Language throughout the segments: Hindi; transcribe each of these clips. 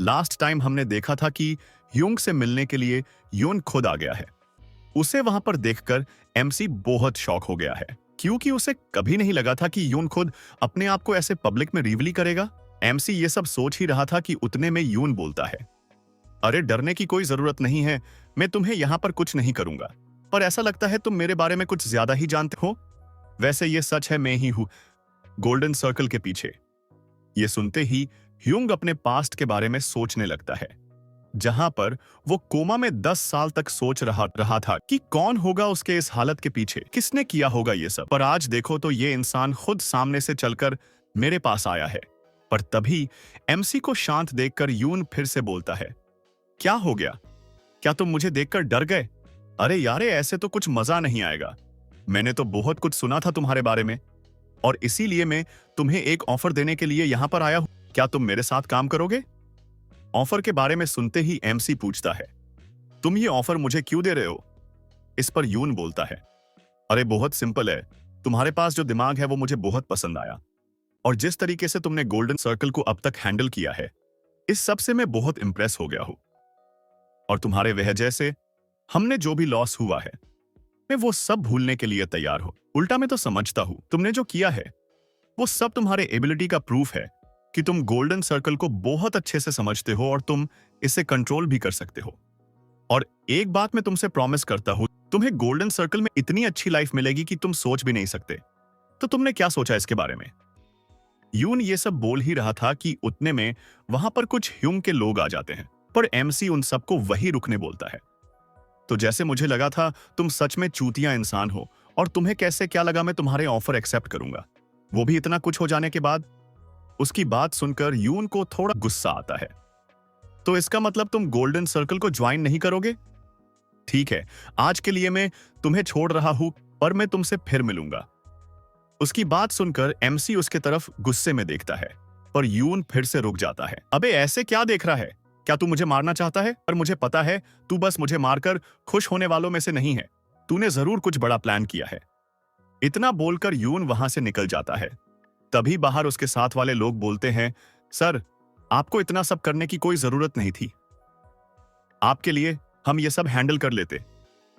लास्ट टाइम हमने देखा था कि ह्यूंग से मिलने के लिए यून खुद आ गया है। उसे वहां पर देखकर एमसी बहुत शॉक हो गया है, क्योंकि उसे कभी नहीं लगा था कि यून खुद अपने आप को ऐसे पब्लिक में रिवील करेगा। एमसी ये सब सोच ही रहा था कि उतने में यून बोलता है, अरे डरने की कोई जरूरत नहीं है, मैं तुम्हें यहां पर कुछ नहीं करूंगा, पर ऐसा लगता है तुम मेरे बारे में कुछ ज्यादा ही जानते हो। वैसे ये सच है, मैं ही हूं गोल्डन सर्कल के पीछे। ये सुनते ही ह्यूंग अपने पास्ट के बारे में सोचने लगता है, जहां पर वो कोमा में 10 साल तक सोच रहा था कि कौन होगा उसके इस हालत के पीछे, किसने किया होगा ये सब। पर आज देखो तो ये इंसान खुद सामने से चलकर मेरे पास आया है। पर तभी एमसी को शांत देखकर यून फिर से बोलता है, क्या हो गया? क्या तुम मुझे देखकर डर गए? अरे यारे, ऐसे तो कुछ मजा नहीं आएगा। मैंने तो बहुत कुछ सुना था तुम्हारे बारे में, और इसीलिए मैं तुम्हें एक ऑफर देने के लिए यहां पर आया हूं। क्या तुम मेरे साथ काम करोगे? ऑफर के बारे में सुनते ही एमसी पूछता है, तुम ये ऑफर मुझे क्यों दे रहे हो? इस पर यून बोलता है, अरे बहुत सिंपल है, तुम्हारे पास जो दिमाग है वो मुझे बहुत पसंद आया, और जिस तरीके से तुमने गोल्डन सर्कल को अब तक हैंडल किया है, इस सब से मैं बहुत इंप्रेस हो गया हूं। और तुम्हारे वजह से हमने जो भी लॉस हुआ है, मैं वो सब भूलने के लिए तैयार हूं। उल्टा मैं तो समझता हूं तुमने जो किया है वो सब तुम्हारे एबिलिटी का प्रूफ है कि तुम गोल्डन सर्कल को बहुत अच्छे से समझते हो और तुम इसे कंट्रोल भी कर सकते हो। और एक बात मैं तुमसे प्रॉमिस करता हूं, तुम्हें गोल्डन सर्कल में इतनी अच्छी लाइफ मिलेगी कि तुम सोच भी नहीं सकते। तो तुमने क्या सोचा इसके बारे में? यून ये सब बोल ही रहा था कि उतने में वहां पर कुछ ह्यूंग के लोग आ जाते हैं, पर एमसी उन सबको वही रुकने बोलता है। तो जैसे मुझे लगा था तुम सच में चूतिया इंसान हो, और तुम्हें कैसे क्या लगा मैं तुम्हारे ऑफर एक्सेप्ट करूंगा, वो भी इतना कुछ हो जाने के बाद। उसकी बात सुनकर यून को थोड़ा गुस्सा आता है। तो इसका मतलब तुम गोल्डन सर्कल को ज्वाइन नहीं करोगे? ठीक है, आज के लिए मैं तुम्हें छोड़ रहा हूं, पर मैं तुमसे फिर मिलूंगा। उसकी बात सुनकर एमसी उसके तरफ गुस्से में देखता है, पर यून फिर से रुक जाता है। अबे ऐसे क्या देख रहा है? क्या तू मुझे मारना चाहता है? पर मुझे पता है तू बस मुझे मारकर खुश होने वालों में से नहीं है, तूने जरूर कुछ बड़ा प्लान किया है। इतना बोलकर यून वहां से निकल जाता है। तभी बाहर उसके साथ वाले लोग बोलते हैं, सर, आपको इतना सब करने की कोई जरूरत नहीं थी, आपके लिए हम ये सब हैंडल कर लेते।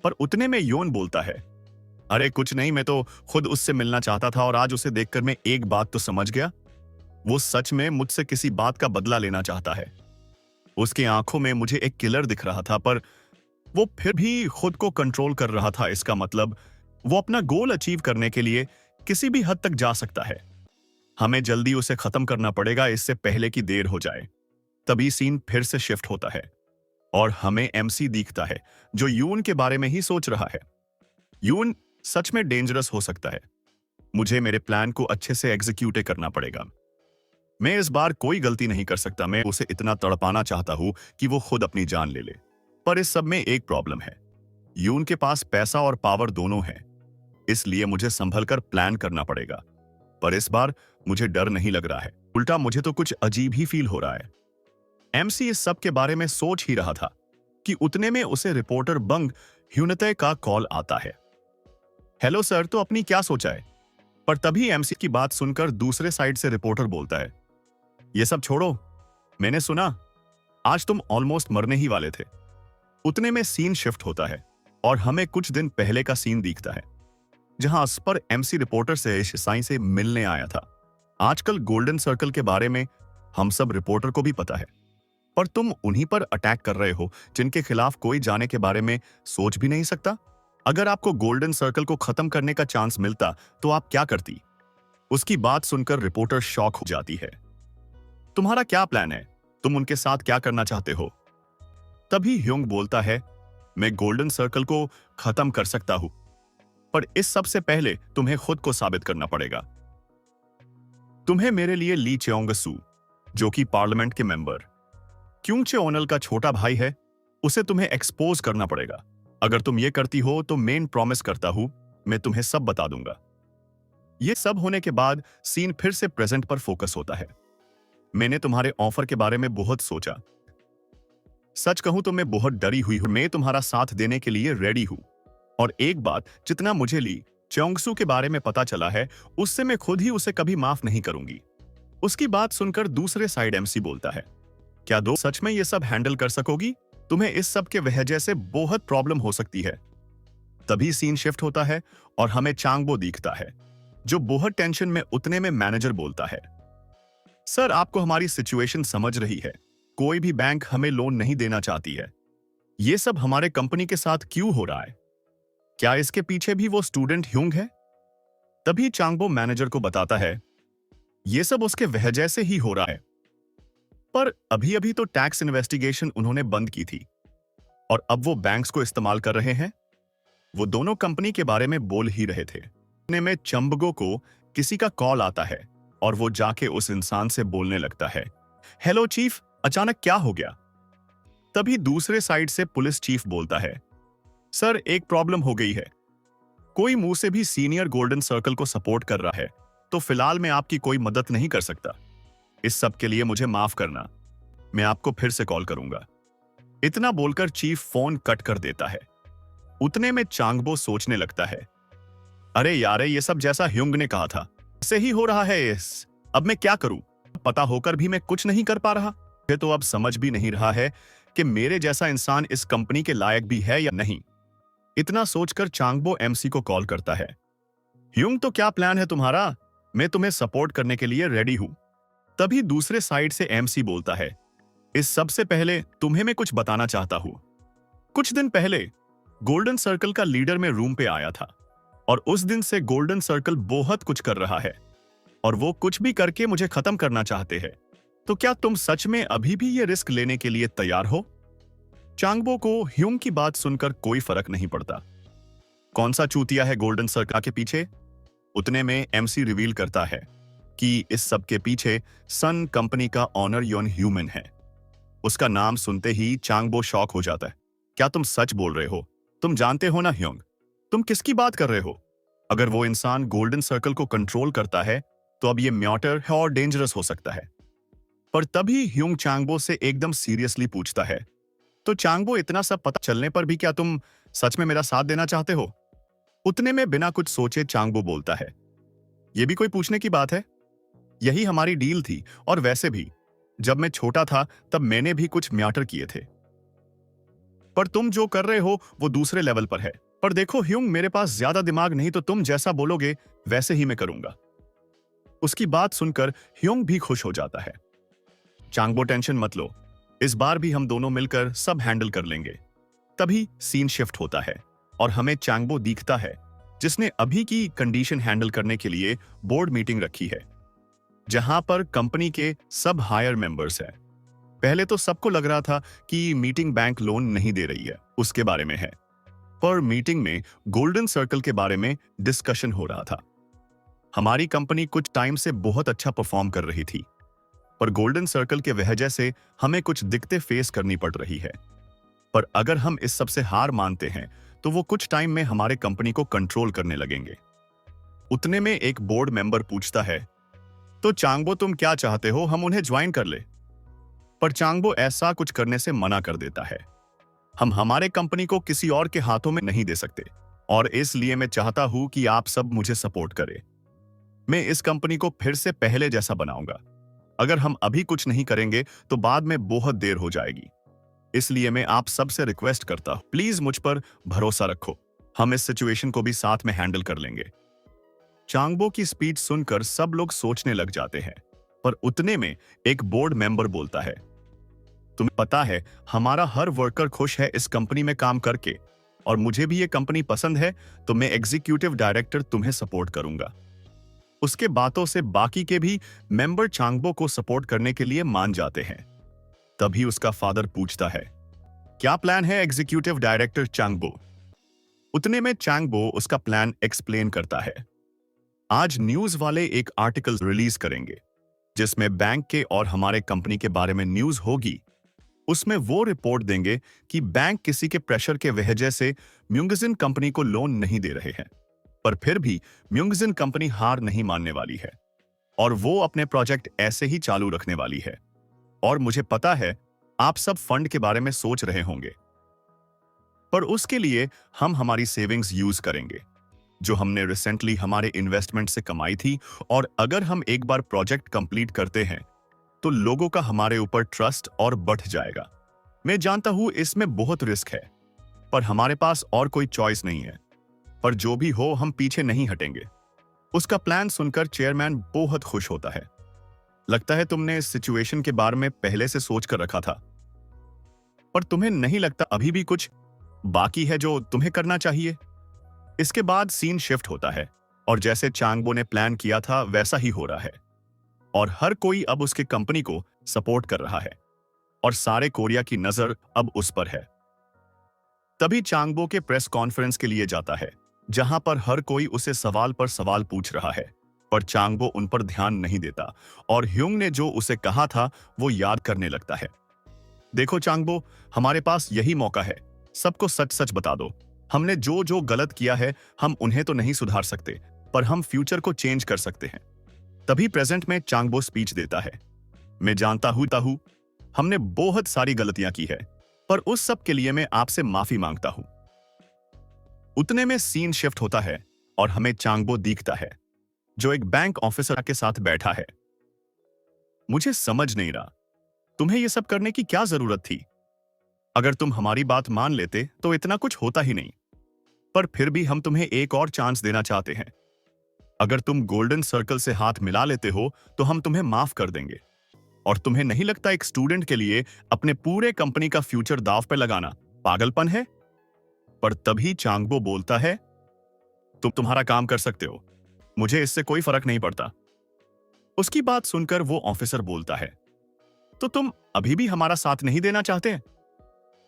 पर उतने में योन बोलता है, अरे कुछ नहीं, मैं तो खुद उससे मिलना चाहता था, और आज उसे देखकर मैं एक बात तो समझ गया, वो सच में मुझसे किसी बात का बदला लेना चाहता है। उसकी आंखों में मुझे एक किलर दिख रहा था, पर वो फिर भी खुद को कंट्रोल कर रहा था। इसका मतलब वो अपना गोल अचीव करने के लिए किसी भी हद तक जा सकता है। हमें जल्दी उसे खत्म करना पड़ेगा, इससे पहले कि देर हो जाए। तभी सीन फिर से शिफ्ट होता है और हमें एमसी दिखता है, जो यून के बारे में ही सोच रहा है। यून सच में डेंजरस हो सकता है, मुझे मेरे प्लान को अच्छे से एग्जीक्यूट करना पड़ेगा। मैं इस बार कोई गलती नहीं कर सकता। मैं उसे इतना तड़पाना चाहता हूं कि वो खुद अपनी जान ले ले। पर इस सब में एक प्रॉब्लम है, यून के पास पैसा और पावर दोनों है, इसलिए मुझे संभल कर प्लान करना पड़ेगा। पर इस बार मुझे डर नहीं लग रहा है, उल्टा मुझे तो कुछ अजीब ही फील हो रहा है। एमसी इस सब के बारे में सोच ही रहा था कि उतने में उसे रिपोर्टर बंग ह्यूनते का कॉल आता है। हेलो सर, तो अपनी क्या सोचा है? पर तभी एमसी की बात सुनकर दूसरे साइड से रिपोर्टर बोलता है, ये सब छोड़ो, मैंने सुना आज तुम ऑलमोस्ट मरने ही वाले थे। उतने में सीन शिफ्ट होता है और हमें कुछ दिन पहले का सीन दिखता है, जहां उस पर एमसी रिपोर्टर से साई से मिलने आया था। आजकल गोल्डन सर्कल के बारे में हम सब रिपोर्टर को भी पता है, पर तुम उन्हीं पर अटैक कर रहे हो जिनके खिलाफ कोई जाने के बारे में सोच भी नहीं सकता। अगर आपको गोल्डन सर्कल को खत्म करने का चांस मिलता तो आप क्या करती? उसकी बात सुनकर रिपोर्टर शॉक हो जाती है। तुम्हारा क्या प्लान है? तुम उनके साथ क्या करना चाहते हो? तभी ह्यूंग बोलता है, मैं गोल्डन सर्कल को खत्म कर सकता हूं, पर इस सब से पहले तुम्हें खुद को साबित करना पड़ेगा। तुम्हें मेरे लिए ली चेओंगसू, जो कि पार्लियामेंट के मेंबर क्यूंग चेओनल का छोटा भाई है, उसे तुम्हें एक्सपोज करना पड़ेगा। अगर तुम ये करती हो तो मेन प्रॉमिस करता हूं, मैं तुम्हें सब बता दूंगा। ये सब होने के बाद सीन फिर से प्रेजेंट पर फोकस होता है। मैंने तुम्हारे ऑफर के बारे में बहुत सोचा। सच कहूं तो मैं बहुत डरी हुई हूं। मैं तुम्हारा साथ देने के लिए रेडी हूं। और एक बात, जितना मुझे ली चेओंगसू के बारे में पता चला है, उससे मैं खुद ही उसे कभी माफ नहीं करूंगी। उसकी बात सुनकर दूसरे साइड एमसी बोलता है, क्या दो सच में ये सब हैंडल कर सकोगी? तुम्हें इस सब के वजह से बहुत प्रॉब्लम हो सकती है। तभी सीन शिफ्ट होता है और हमें चांगबो दिखता है, जो बहुत टेंशन में उतने में मैनेजर बोलता है, सर आपको हमारी सिचुएशन समझ रही है। कोई भी बैंक हमें लोन नहीं देना चाहती है। ये सब हमारे कंपनी के साथ क्यों हो रहा है? क्या इसके पीछे भी वो स्टूडेंट ह्यूंग है? तभी चांगबो मैनेजर को बताता है, ये सब उसके वजह से ही हो रहा है। पर अभी अभी तो टैक्स इन्वेस्टिगेशन उन्होंने बंद की थी और अब वो बैंक्स को इस्तेमाल कर रहे हैं। वो दोनों कंपनी के बारे में बोल ही रहे थे। इतने में चंबगो को किसी का कॉल आता है और वो जाके उस इंसान से बोलने लगता है, हेलो चीफ, अचानक क्या हो गया? तभी दूसरे साइड से पुलिस चीफ बोलता है, सर एक प्रॉब्लम हो गई है। कोई मुंह से भी सीनियर गोल्डन सर्कल को सपोर्ट कर रहा है, तो फिलहाल मैं आपकी कोई मदद नहीं कर सकता। इस सब के लिए मुझे माफ करना, मैं आपको फिर से कॉल करूंगा। इतना बोलकर चीफ फोन कट कर देता है। उतने में चांगबो सोचने लगता है, अरे यार ये सब जैसा ह्युंग ने कहा था ऐसे ही हो रहा है। अब मैं क्या करूं? पता होकर भी मैं कुछ नहीं कर पा रहा। मुझे तो अब समझ भी नहीं रहा है कि मेरे जैसा इंसान इस कंपनी के लायक भी है या नहीं। इतना सोचकर चांगबो एमसी को कॉल करता है, ह्युंग तो क्या प्लान है तुम्हारा? मैं तुम्हें सपोर्ट करने के लिए रेडी हूं। तभी दूसरे साइड से एमसी बोलता है, इस सबसे पहले तुम्हें मैं कुछ बताना चाहता हूं। कुछ दिन पहले गोल्डन सर्कल का लीडर में रूम पे आया था और उस दिन से गोल्डन सर्कल बहुत कुछ कर रहा है और वो कुछ भी करके मुझे खत्म करना चाहते हैं। तो क्या तुम सच में अभी भी ये रिस्क लेने के लिए तैयार हो? चांगबो को ह्युंग की बात सुनकर कोई फर्क नहीं पड़ता। कौन सा चूतिया है गोल्डन सर्कल के पीछे? उतने में एमसी रिवील करता है कि इस सब के पीछे सन कंपनी का ऑनर योन ह्यूमन है। उसका नाम सुनते ही चांगबो शॉक हो जाता है। क्या तुम सच बोल रहे हो? तुम जानते हो ना ह्युंग, तुम किसकी बात कर रहे हो? अगर वो इंसान गोल्डन सर्कल को कंट्रोल करता है तो अब ये म्यूटर है और डेंजरस हो सकता है। पर तभी ह्युंग चांगबो से एकदम सीरियसली पूछता है, तो चांगबो इतना सब पता चलने पर भी क्या तुम सच में मेरा साथ देना चाहते हो? उतने में बिना कुछ सोचे चांगबो बोलता है, ये भी कोई पूछने की बात है? यही हमारी डील थी और वैसे भी जब मैं छोटा था तब मैंने भी कुछ म्याटर किए थे। पर तुम जो कर रहे हो वो दूसरे लेवल पर है। पर देखो ह्युंग, मेरे पास ज्यादा दिमाग नहीं, तो तुम जैसा बोलोगे वैसे ही मैं करूंगा। उसकी बात सुनकर ह्युंग भी खुश हो जाता है। चांगबो टेंशन मत लो, इस बार भी हम दोनों मिलकर सब हैंडल कर लेंगे। तभी सीन शिफ्ट होता है और हमें चांगबो दिखता है, जिसने अभी की कंडीशन हैंडल करने के लिए बोर्ड मीटिंग रखी है, जहां पर कंपनी के सब हायर मेंबर्स हैं। पहले तो सबको लग रहा था कि मीटिंग बैंक लोन नहीं दे रही है, उसके बारे में है। पर मीटिंग में गोल्डन सर्कल के बारे में डिस्कशन हो रहा था। हमारी कंपनी कुछ टाइम से बहुत अच्छा परफॉर्म कर रही थी, पर गोल्डन सर्कल के वजह से हमें कुछ दिक्कतें फेस करनी पड़ रही है। पर अगर हम इस सब से हार मानते हैं तो वो कुछ टाइम में हमारे कंपनी को कंट्रोल करने लगेंगे। उतने में एक बोर्ड मेंबर पूछता है, तो चांगबो तुम क्या चाहते हो, हम उन्हें ज्वाइन कर ले? पर चांगबो ऐसा कुछ करने से मना कर देता है। हम हमारे कंपनी को किसी और के हाथों में नहीं दे सकते और इसलिए मैं चाहता हूं कि आप सब मुझे सपोर्ट करें। मैं इस कंपनी को फिर से पहले जैसा बनाऊंगा। अगर हम अभी कुछ नहीं करेंगे तो बाद में बहुत देर हो जाएगी। इसलिए मैं आप सबसे रिक्वेस्ट करता हूं, प्लीज मुझ पर भरोसा रखो। हम इस सिचुएशन को भी साथ में हैंडल कर लेंगे। चांगबो की स्पीच सुनकर सब लोग सोचने लग जाते हैं, पर उतने में एक बोर्ड मेंबर बोलता है, तुम्हें पता है हमारा हर वर्कर खुश है इस कंपनी में काम करके और मुझे भी ये कंपनी पसंद है, तो मैं एग्जीक्यूटिव डायरेक्टर तुम्हें सपोर्ट करूंगा। उसके बातों से बाकी के भी मेंबर चांगबो को सपोर्ट करने के लिए मान जाते हैं। तभी उसका फादर पूछता है, क्या प्लान है एग्जीक्यूटिव डायरेक्टर चांगबो? उतने में चांगबो उसका प्लान एक्सप्लेन करता है। आज न्यूज वाले एक आर्टिकल रिलीज करेंगे जिसमें बैंक के और हमारे कंपनी के बारे में न्यूज होगी। उसमें वो रिपोर्ट देंगे कि बैंक किसी के प्रेशर के वजह से म्यूंगजिन कंपनी को लोन नहीं दे रहे हैं, पर फिर भी म्यूंगजिन कंपनी हार नहीं मानने वाली है और वो अपने प्रोजेक्ट ऐसे ही चालू रखने वाली है। और मुझे पता है आप सब फंड के बारे में सोच रहे होंगे, पर उसके लिए हम हमारी सेविंग्स यूज करेंगे जो हमने रिसेंटली हमारे इन्वेस्टमेंट से कमाई थी। और अगर हम एक बार प्रोजेक्ट कंप्लीट करते हैं तो लोगों का हमारे ऊपर ट्रस्ट और बढ़ जाएगा। मैं जानता हूं इसमें बहुत रिस्क है, पर हमारे पास और कोई चॉइस नहीं है। पर जो भी हो, हम पीछे नहीं हटेंगे। उसका प्लान सुनकर चेयरमैन बहुत खुश होता है। लगता है तुमने इस सिचुएशन के बारे में पहले से सोच कर रखा था, पर तुम्हें नहीं लगता अभी भी कुछ बाकी है जो तुम्हें करना चाहिए? इसके बाद सीन शिफ्ट होता है और जैसे चांगबो ने प्लान किया था वैसा ही हो रहा है और हर कोई अब उसके कंपनी को सपोर्ट कर रहा है और सारे कोरिया की नजर अब उस पर है। तभी चांगबो के प्रेस कॉन्फ्रेंस के लिए जाता है, जहां पर हर कोई उसे सवाल पर सवाल पूछ रहा है, पर चांगबो उन पर ध्यान नहीं देता और ह्यूंग ने जो उसे कहा था वो याद करने लगता है। देखो चांगबो, हमारे पास यही मौका है, सबको सच सच बता दो। हमने जो जो गलत किया है हम उन्हें तो नहीं सुधार सकते, पर हम फ्यूचर को चेंज कर सकते हैं। तभी प्रेजेंट में चांगबो स्पीच देता है। मैं जानता हूं हमने बहुत सारी गलतियां की है, पर उस सब के लिए मैं आपसे माफी मांगता हूं। उतने में सीन शिफ्ट होता है और हमें चांगबो दिखता है, जो एक बैंक ऑफिसर के साथ बैठा है। मुझे समझ नहीं रहा, तुम्हें यह सब करने की क्या जरूरत थी? अगर तुम हमारी बात मान लेते तो इतना कुछ होता ही नहीं, पर फिर भी हम तुम्हें एक और चांस देना चाहते हैं। अगर तुम गोल्डन सर्कल से हाथ मिला लेते हो तो हम तुम्हें माफ कर देंगे। और तुम्हें नहीं लगता एक स्टूडेंट के लिए अपने पूरे कंपनी का फ्यूचर दांव पे लगाना पागलपन है? पर तभी चांगबो बोलता है, तुम तुम्हारा काम कर सकते हो, मुझे इससे कोई फर्क नहीं पड़ता। उसकी बात सुनकर वो ऑफिसर बोलता है, तो तुम अभी भी हमारा साथ नहीं देना चाहते?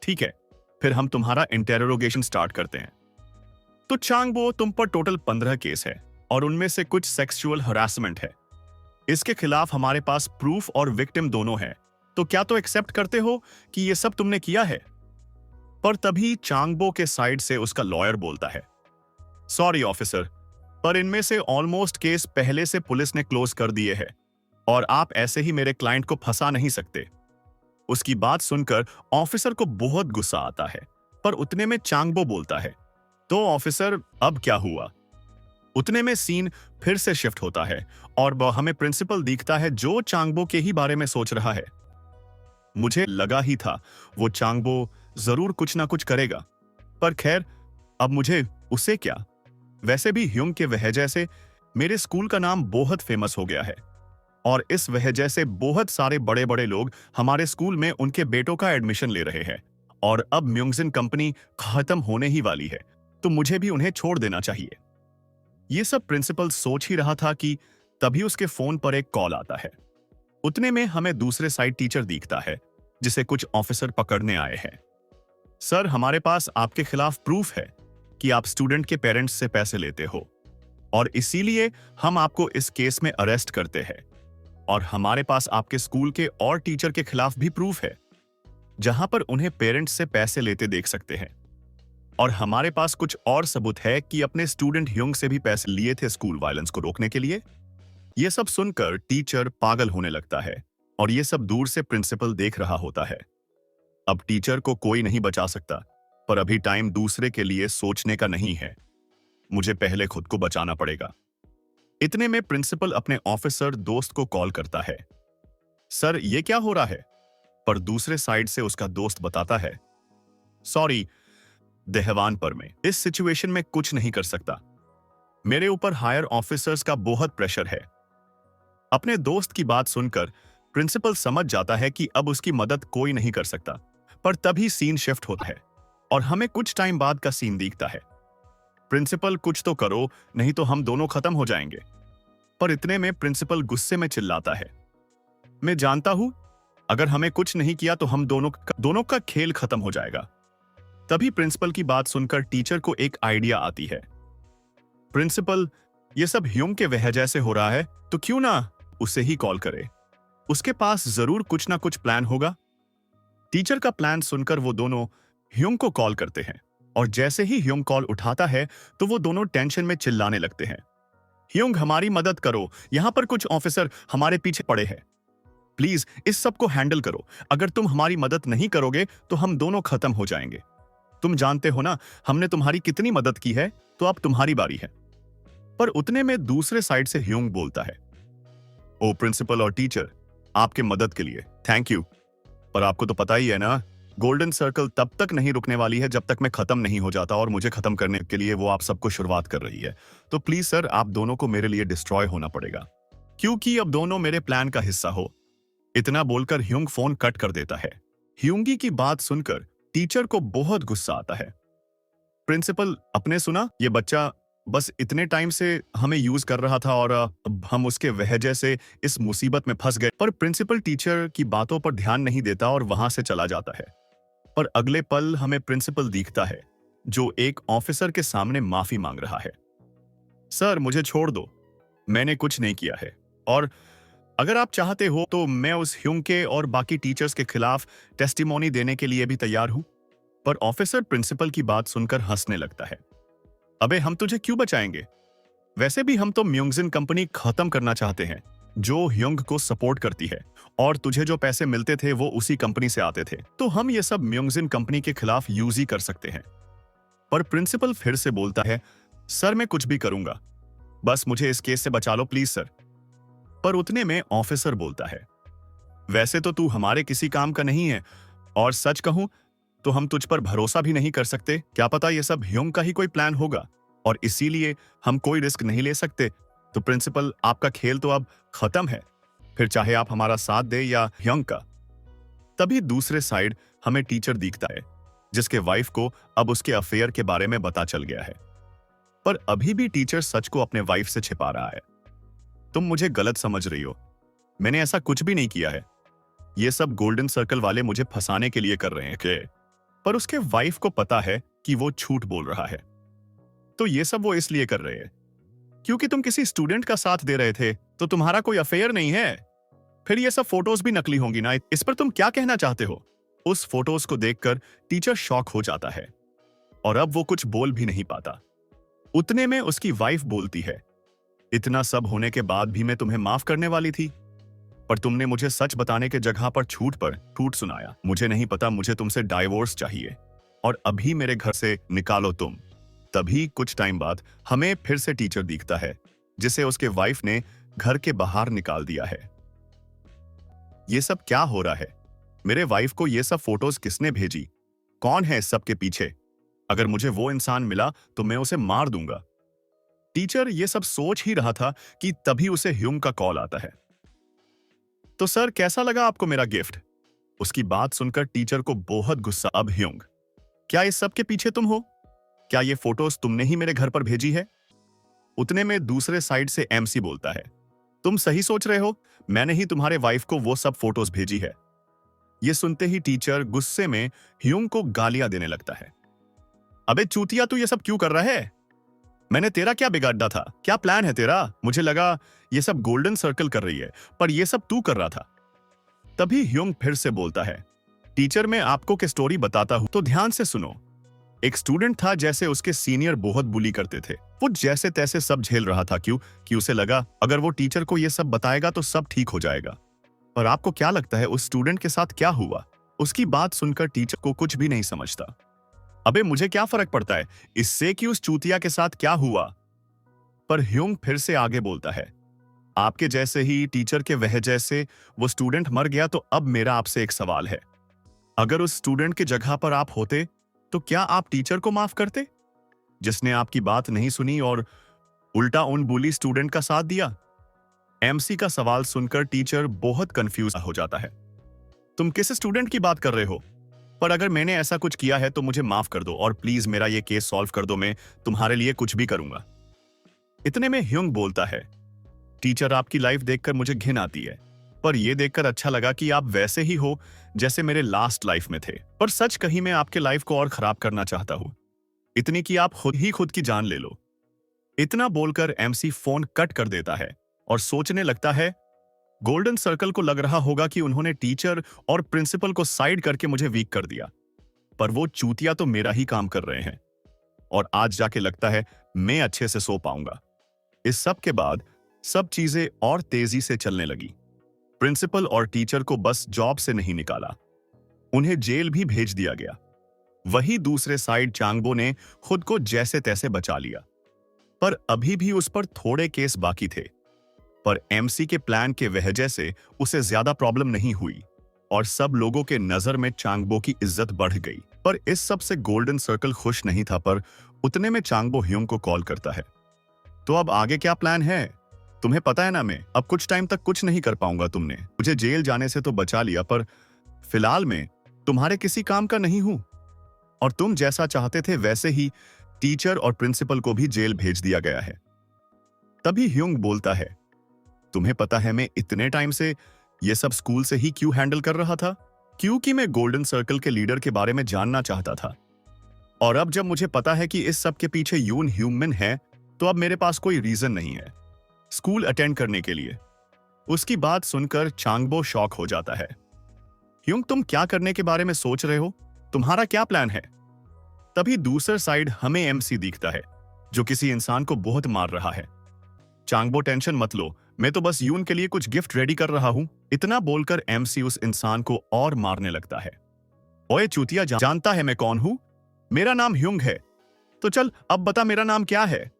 ठीक है, फिर हम तुम्हारा इंटेरोगेशन स्टार्ट करते हैं। तो चांगबो, तुम पर टोटल 15 केस है और उनमें से कुछ सेक्सुअल हरासमेंट है। इसके खिलाफ हमारे पास प्रूफ और विक्टिम दोनों है, तो क्या तो एक्सेप्ट करते हो कि ये सब तुमने किया है? पर तभी चांगबो के साइड से उसका लॉयर बोलता है, सॉरी ऑफिसर, पर इनमें से ऑलमोस्ट केस पहले से पुलिस ने क्लोज कर दिए हैं और आप ऐसे ही मेरे क्लाइंट को फंसा नहीं सकते। उसकी बात सुनकर ऑफिसर को बहुत गुस्सा आता है, पर उतने में चांगबो बोलता है, तो ऑफिसर अब क्या हुआ? उतने में सीन फिर से शिफ्ट होता है और वह हमें प्रिंसिपल दिखता है, जो चांगबो के ही बारे में सोच रहा है। मुझे लगा ही था वो चांगबो जरूर कुछ ना कुछ करेगा, पर खैर अब मुझे उससे क्या। वैसे भी ह्यूंग के वजह से मेरे स्कूल का नाम बहुत फेमस हो गया है और इस वजह से बहुत सारे बड़े बड़े लोग हमारे स्कूल में उनके बेटों का एडमिशन ले रहे हैं और अब म्यूंगजिन कंपनी खत्म होने ही वाली है, तो मुझे भी उन्हें छोड़ देना चाहिए। ये सब प्रिंसिपल सोच ही रहा था कि तभी उसके फोन पर एक कॉल आता है। उतने में हमें दूसरे साइड टीचर दिखता है, जिसे कुछ ऑफिसर पकड़ने आए हैं। सर, हमारे पास आपके खिलाफ प्रूफ है कि आप स्टूडेंट के पेरेंट्स से पैसे लेते हो और इसीलिए हम आपको इस केस में अरेस्ट करते हैं। और हमारे पास आपके स्कूल के और टीचर के खिलाफ भी प्रूफ है, जहां पर उन्हें पेरेंट्स से पैसे लेते देख सकते हैं। और हमारे पास कुछ और सबूत है कि अपने स्टूडेंट ह्यूंग से भी पैसे लिए थे स्कूल वायलेंस को रोकने के लिए। यह सब सुनकर टीचर पागल होने लगता है और यह सब दूर से प्रिंसिपल देख रहा होता है। अब टीचर को कोई नहीं बचा सकता, पर अभी टाइम दूसरे के लिए सोचने का नहीं है। मुझे पहले खुद को बचाना पड़ेगा। इतने में प्रिंसिपल अपने ऑफिसर दोस्त को कॉल करता है, सर ये क्या हो रहा है? पर दूसरे साइड से उसका दोस्त बताता है, सॉरी देहवान, पर मैं इस सिचुएशन में कुछ नहीं कर सकता। मेरे ऊपर हायर ऑफिसर्स का बहुत प्रेशर है। अपने दोस्त की बात सुनकर प्रिंसिपल समझ जाता है कि अब उसकी मदद कोई नहीं कर सकता, पर तभी सीन शिफ्ट होता है और हमें कुछ टाइम बाद का सीन दिखता है। प्रिंसिपल, कुछ तो करो, नहीं तो हम दोनों खत्म हो जाएंगे। पर इतने में प्रिंसिपल गुस्से में चिल्लाता है, मैं जानता हूं अगर हमें कुछ नहीं किया तो हम दोनों का खेल खत्म हो जाएगा। तभी प्रिंसिपल की बात सुनकर टीचर को एक आइडिया आती है, प्रिंसिपल, ये सब ह्यूंग के वजह से हो रहा है, तो क्यों ना उसे ही कॉल करे, उसके पास जरूर कुछ ना कुछ प्लान होगा। टीचर का प्लान सुनकर वो दोनों ह्यूंग को कॉल करते हैं और जैसे ही ह्यूंग कॉल उठाता है तो वो दोनों टेंशन में चिल्लाने लगते हैं, ह्यूंग हमारी मदद करो, यहां पर कुछ ऑफिसर हमारे पीछे पड़े हैं, प्लीज इस सब को हैंडल करो, अगर तुम हमारी मदद नहीं करोगे तो हम दोनों खत्म हो जाएंगे। तुम जानते हो ना हमने तुम्हारी कितनी मदद की है, तो अब तुम्हारी बारी है। पर उतने में दूसरे साइड से ह्यूंग बोलता है, ओ प्रिंसिपल और टीचर, आपके मदद के लिए थैंक यू। पर आपको तो पता ही है ना, गोल्डन सर्कल तब तक नहीं रुकने वाली है जब तक मैं खत्म नहीं हो जाता, और मुझे खत्म करने के लिए वो आप सबको शुरुआत कर रही है। तो प्लीज सर, आप दोनों को मेरे लिए डिस्ट्रॉय होना पड़ेगा, क्योंकि अब दोनों मेरे प्लान का हिस्सा हो। इतना बोलकर ह्यूंग फोन कट कर देता है। ह्यूंगी की बात सुनकर टीचर को बहुत गुस्सा आता है। प्रिंसिपल, अपने सुना, ये बच्चा बस इतने टाइम से हमें यूज कर रहा था और अब हम उसके वजह से इस मुसीबत में फंस गए। पर प्रिंसिपल टीचर की बातों पर ध्यान नहीं देता और वहां से चला जाता है। पर अगले पल हमें प्रिंसिपल दिखता है, जो एक ऑफिसर के सामने माफी मांग रहा है। सर, मुझे छोड़ दो, मैंने कुछ नहीं किया है, और अगर आप चाहते हो तो मैं उस ह्यूंग के और बाकी टीचर्स के खिलाफ टेस्टिमोनी देने के लिए भी तैयार हूं। पर ऑफिसर प्रिंसिपल की बात सुनकर हंसने लगता है। अबे, हम तुझे क्यों बचाएंगे? वैसे भी हम तो म्यूंगजिन कंपनी खत्म करना चाहते हैं, जो ह्यूंग को सपोर्ट करती है, और तुझे जो पैसे मिलते थे वो उसी कंपनी से आते थे, तो हम ये सब म्यूंगजिन कंपनी के खिलाफ यूज ही कर सकते हैं। पर प्रिंसिपल फिर से बोलता है, सर मैं कुछ भी करूंगा, बस मुझे इस केस से बचा लो प्लीज सर। पर उतने में ऑफिसर बोलता है, वैसे तो तू हमारे किसी काम का नहीं है, और सच कहूं तो हम तुझ पर भरोसा भी नहीं कर सकते। क्या पता ये सब ह्यूंग का ही कोई प्लान होगा, और इसीलिए हम कोई रिस्क नहीं ले सकते। तो प्रिंसिपल, आपका खेल तो अब खत्म है, फिर चाहे आप हमारा साथ दे या ह्यूंग का। तभी दूसरे साइड हमें टीचर दिखता है, जिसके वाइफ को अब उसके अफेयर के बारे में पता चल गया है। पर अभी भी टीचर सच को अपने वाइफ से छिपा रहा है। तुम मुझे गलत समझ रही हो, मैंने ऐसा कुछ भी नहीं किया है। ये सब गोल्डन सर्कल वाले मुझे फंसाने के लिए कर रहे हैं के। पर उसके वाइफ को पता है कि वो झूठ बोल रहा है। तो ये सब वो इसलिए कर रहे हैं क्योंकि तुम किसी स्टूडेंट का साथ दे रहे थे, तो तुम्हारा कोई अफेयर नहीं है। फिर ये सब फोटोज भी नकली होंगी ना, इस पर तुम क्या कहना चाहते हो? उस फोटोज को देखकर टीचर शॉक हो जाता है, और अब वो कुछ बोल भी नहीं पाता। उतने में उसकी वाइफ बोलती है, इतना सब होने के बाद भी मैं तुम्हें माफ करने वाली थी, पर तुमने मुझे सच बताने के जगह पर झूठ पर झूठ सुनाया। मुझे नहीं पता, मुझे तुमसे डाइवोर्स चाहिए, और अभी मेरे घर से निकालो तुम। तभी कुछ टाइम बाद हमें फिर से टीचर दिखता है, जिसे उसके वाइफ ने घर के बाहर निकाल दिया है। ये सब क्या हो रहा है? मेरे वाइफ को ये सब फोटोज किसने भेजी? कौन है इस सब के पीछे? अगर मुझे वो इंसान मिला तो मैं उसे मार दूंगा। टीचर ये सब सोच ही रहा था कि तभी उसे ह्यूंग का कॉल आता है। तो सर, कैसा लगा आपको मेरा गिफ्ट? उसकी बात सुनकर टीचर को बहुत गुस्सा। अब ह्यूंग, क्या इस सब के पीछे तुम हो? क्या ये फोटोज तुमने ही मेरे घर पर भेजी है? उतने में दूसरे साइड से एमसी बोलता है, तुम सही सोच रहे हो, मैंने ही तुम्हारे वाइफ को वो सब फोटोज भेजी है। ये सुनते ही टीचर गुस्से में ह्यूंग को गालियां देने लगता है। अबे चूतिया, तू ये सब क्यों कर रहा है? मैंने तेरा क्या बिगाड़ा था? क्या प्लान है तेरा? मुझे लगा ये सब गोल्डन सर्कल कर रही है, पर ये सब तू कर रहा था। तभी ह्यूंग फिर से बोलता है, टीचर मैं आपको की स्टोरी बताता हूं तो ध्यान से सुनो। एक स्टूडेंट था, जैसे उसके सीनियर बहुत बुली करते थे। वो जैसे तैसे सब झेल रहा था, क्यों कि उसे लगा अगर वो टीचर को ये सब बताएगा तो सब ठीक हो जाएगा। पर आपको क्या लगता है उस स्टूडेंट के साथ क्या हुआ? उसकी बात सुनकर टीचर को कुछ भी नहीं समझता। अबे मुझे क्या फर्क पड़ता है इससे कि उस चूतिया के साथ क्या हुआ? पर ह्यूंग फिर से आगे बोलता है, आपके जैसे ही टीचर के वजह से वो स्टूडेंट मर गया, तो अब मेरा आपसे एक सवाल है, अगर उस स्टूडेंट की जगह पर आप होते तो क्या आप टीचर को माफ करते, जिसने आपकी बात नहीं सुनी और उल्टा उन बुली स्टूडेंट का साथ दिया? एमसी का सवाल सुनकर टीचर बहुत कंफ्यूज हो जाता है। तुम किस स्टूडेंट की बात कर रहे हो? पर अगर मैंने ऐसा कुछ किया है तो मुझे माफ कर दो, और प्लीज मेरा ये केस सॉल्व कर दो, मैं तुम्हारे लिए कुछ भी करूंगा। इतने में ह्यूंग बोलता है, टीचर आपकी लाइफ देखकर मुझे घिन आती है, पर यह देखकर अच्छा लगा कि आप वैसे ही हो जैसे मेरे लास्ट लाइफ में थे। पर सच कहीं मैं आपके लाइफ को और खराब करना चाहता हूं, इतनी कि आप खुद ही खुद की जान ले लो। इतना बोलकर एमसी फोन कट कर देता है और सोचने लगता है, गोल्डन सर्कल को लग रहा होगा कि उन्होंने टीचर और प्रिंसिपल को साइड करके मुझे वीक कर दिया, पर वो चूतिया तो मेरा ही काम कर रहे हैं, और आज जाके लगता है मैं अच्छे से सो पाऊंगा। इस सब के बाद सब चीजें और तेजी से चलने लगी। प्रिंसिपल और टीचर को बस जॉब से नहीं निकाला, उन्हें जेल भी भेज दिया गया। वही दूसरे साइड चांगबो ने खुद को जैसे तैसे बचा लिया, पर अभी भी उस पर थोड़े केस बाकी थे। पर एमसी के प्लान के वजह से उसे ज्यादा प्रॉब्लम नहीं हुई और सब लोगों के नजर में चांगबो की इज्जत बढ़ गई। पर इस सब से गोल्डन सर्कल खुश नहीं था, पर उतने में चांगबो ह्यूंग को कॉल करता है। तो अब आगे क्या प्लान है? तुम्हें पता है ना, मैं अब कुछ टाइम तक कुछ नहीं कर पाऊंगा। तुमने मुझे जेल जाने से तो बचा लिया, पर फिलहाल मैं तुम्हारे किसी काम का नहीं हूं और तुम जैसा चाहते थे वैसे ही टीचर और प्रिंसिपल को भी जेल भेज दिया गया है। तभी ह्यूंग बोलता है, तुम्हें पता है मैं इतने टाइम से ये सब स्कूल से ही क्यों हैंडल कर रहा था? क्योंकि मैं गोल्डन सर्कल के लीडर के बारे में जानना चाहता था। और अब जब मुझे पता है कि इस सब के पीछे यून ह्यूमन है, तो अब मेरे पास कोई रीजन नहीं है स्कूल अटेंड करने के लिए। उसकी बात सुनकर चांगबो शॉक हो जाता है। ह्यूंग, तुम क्या करने के बारे में सोच रहे हो? तुम्हारा क्या प्लान है? तभी दूसरे साइड हमें एमसी दिखता है जो किसी इंसान को बहुत मार रहा है। चांगबो, टेंशन मत लो, मैं तो बस यून के लिए कुछ गिफ्ट रेडी कर रहा हूं। इतना बोलकर एमसी उस इंसान को और मारने लगता है। ओए चूतिया, जानता है मैं कौन हूं? मेरा नाम ह्यूंग है। तो चल अब बता मेरा नाम क्या है?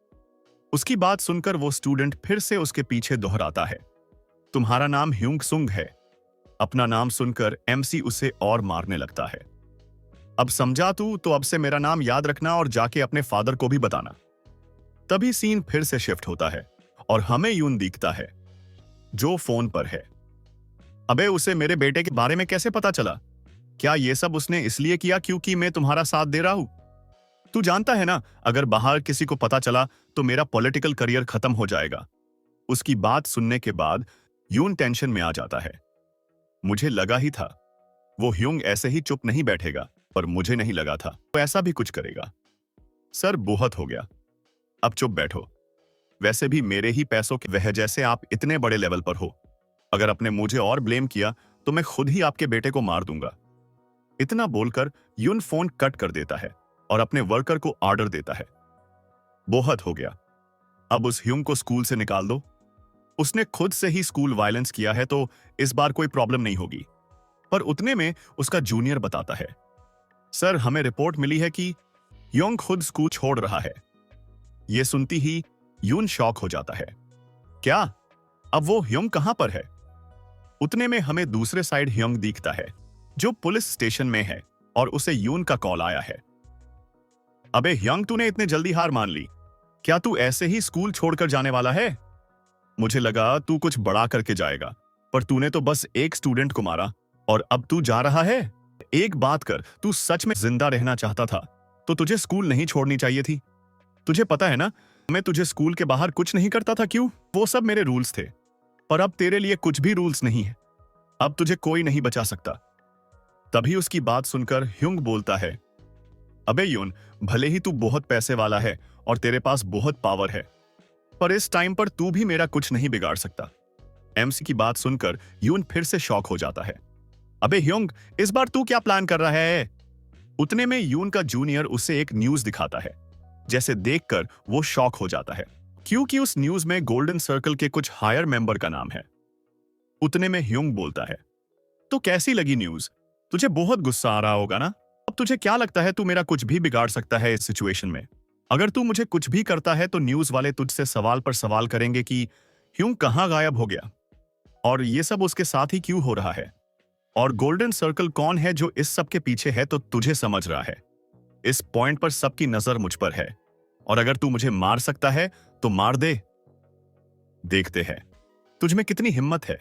उसकी बात सुनकर वो स्टूडेंट फिर से उसके पीछे दोहराता है, तुम्हारा नाम ह्यूंग सुंग है। अपना नाम सुनकर एमसी उसे और मारने लगता है। अब समझा तू? तो अब से मेरा नाम याद रखना और जाके अपने फादर को भी बताना। तभी सीन फिर से शिफ्ट होता है और हमें यून दिखता है जो फोन पर है। अबे, उसे मेरे बेटे के बारे में कैसे पता चला? क्या ये सब उसने इसलिए किया क्योंकि मैं तुम्हारा साथ दे रहा हूं? तू जानता है ना, अगर बाहर किसी को पता चला तो मेरा पॉलिटिकल करियर खत्म हो जाएगा। उसकी बात सुनने के बाद यून टेंशन में आ जाता है। मुझे लगा ही था वो ह्यूंग ऐसे ही चुप नहीं बैठेगा, पर मुझे नहीं लगा था वो ऐसा भी कुछ करेगा। सर, बहुत हो गया, अब चुप बैठो। वैसे भी मेरे ही पैसों की वजह से आप इतने बड़े लेवल पर हो। अगर आपने मुझे और ब्लेम किया तो मैं खुद ही आपके बेटे को मार दूंगा। इतना बोलकर यून फोन कट कर देता है और अपने वर्कर को ऑर्डर देता है, बहुत हो गया, अब उस ह्यूंग को स्कूल से निकाल दो। उसने खुद से ही स्कूल वायलेंस किया है तो इस बार कोई प्रॉब्लम नहीं होगी। पर उतने में उसका जूनियर बताता है, सर, हमें रिपोर्ट मिली है कि ह्यूंग खुद स्कूल छोड़ रहा है। यह सुनती ही यून शॉक हो जाता है। क्या? अब वो ह्यूंग कहां पर है? उतने में हमें दूसरे साइड ह्यूंग दिखता है जो पुलिस स्टेशन में है और उसे यून का कॉल आया है। अबे ह्यूंग, तूने इतने जल्दी हार मान ली? क्या तू ऐसे ही स्कूल छोड़कर जाने वाला है? मुझे लगा तू कुछ बड़ा करके जाएगा, पर तूने तो बस एक स्टूडेंट को मारा और अब तू जा रहा है। एक बात कर, तू सच में जिंदा रहना चाहता था तो तुझे स्कूल नहीं छोड़नी चाहिए थी। तुझे पता है ना, मैं तुझे स्कूल के बाहर कुछ नहीं करता था। क्यों? वो सब मेरे रूल्स थे, पर अब तेरे लिए कुछ भी रूल्स नहीं है। अब तुझे कोई नहीं बचा सकता। तभी उसकी बात सुनकर ह्यूंग बोलता है, अबे यून, भले ही तू बहुत पैसे वाला है और तेरे पास बहुत पावर है, पर इस टाइम पर तू भी मेरा कुछ नहीं बिगाड़ सकता। एमसी की बात सुनकर यून फिर से शॉक हो जाता है। अबे ह्यूंग, इस बार तू क्या प्लान कर रहा है? उतने में यून का जूनियर उसे एक न्यूज दिखाता है, जैसे देखकर वो शॉक हो जाता है क्योंकि उस न्यूज में गोल्डन सर्कल के कुछ हायर मेंबर का नाम है। उतने में ह्यूंग बोलता है, तो कैसी लगी न्यूज? तुझे बहुत गुस्सा आ रहा होगा ना? अब तुझे क्या लगता है तू मेरा कुछ भी बिगाड़ सकता है इस सिचुएशन में? अगर तू मुझे कुछ भी करता है तो न्यूज वाले तुझसे सवाल पर सवाल करेंगे कि ह्यूंग कहां गायब हो गया और ये सब उसके साथ ही क्यों हो रहा है, और गोल्डन सर्कल कौन है जो इस सब के पीछे है, तो तुझे समझ रहा है। इस पॉइंट पर सबकी नजर मुझ पर है और अगर तू मुझे मार सकता है तो मार दे। देखते हैं तुझ में कितनी हिम्मत है।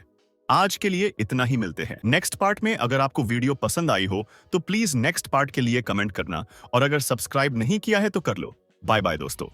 आज के लिए इतना ही, मिलते हैं नेक्स्ट पार्ट में। अगर आपको वीडियो पसंद आई हो तो प्लीज नेक्स्ट पार्ट के लिए कमेंट करना और अगर सब्सक्राइब नहीं किया है तो कर लो। बाय बाय दोस्तों।